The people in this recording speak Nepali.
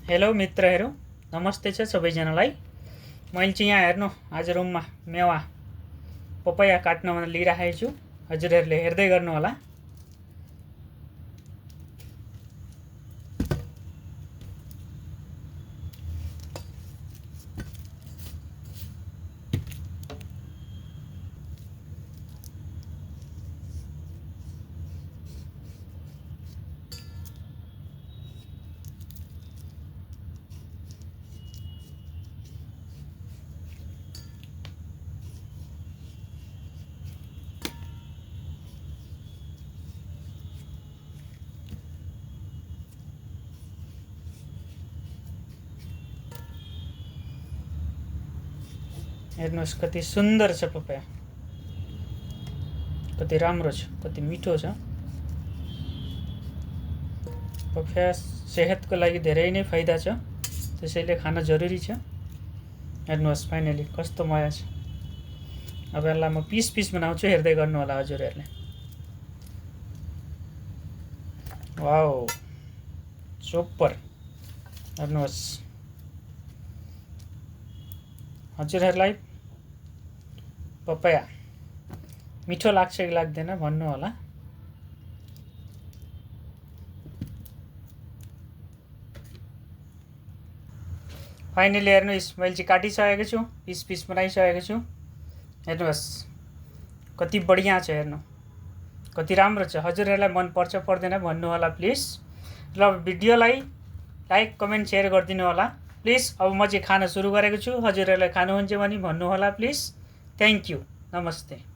हेलो मित्रहरू, नमस्ते छ सबैजनालाई। मैले चाहिँ यहाँ हेर्नु आज रुममा मेवा पपैया काट्न लिइराखेको छु। हजुरहरूले हेर्दै गर्नु होला। हेर्नुहोस् कति सुन्दर छ पपैया, कति राम्रो छ, कति मिठो छ। पपैया सेहतको लागि धेरै नै फाइदा छ, त्यसैले खान जरुरी छ। हेर्नुहोस् फाइनली कस्तो मजा छ। अब यसलाई म पिस पिस बनाउँछु, हेर्दै गर्नु होला हजुरहरूले। Wow, super. हेर्नुहोस् हजुरहरूलाई पपैया मिठो लाग्छ कि लाग्दैन भन्नु होला। फाइनली हेर्नुहोस्, मैले चाहिँ काटिसकेको छु, पिस पिस बनाइसकेको छु। हेर्नुहोस् कति बढिया छ, हेर्नु कति राम्रो छ। हजुरहरूलाई मन पर्छ पर्दैन भन्नु होला प्लिज। र भिडियोलाई लाइक कमेन्ट सेयर गरिदिनु होला प्लिज। अब म चाहिँ खान सुरु गरेको छु, हजुरहरूलाई खानुहुन्छ भने भन्नु होला प्लिज। थ्याङ्क यू, नमस्ते।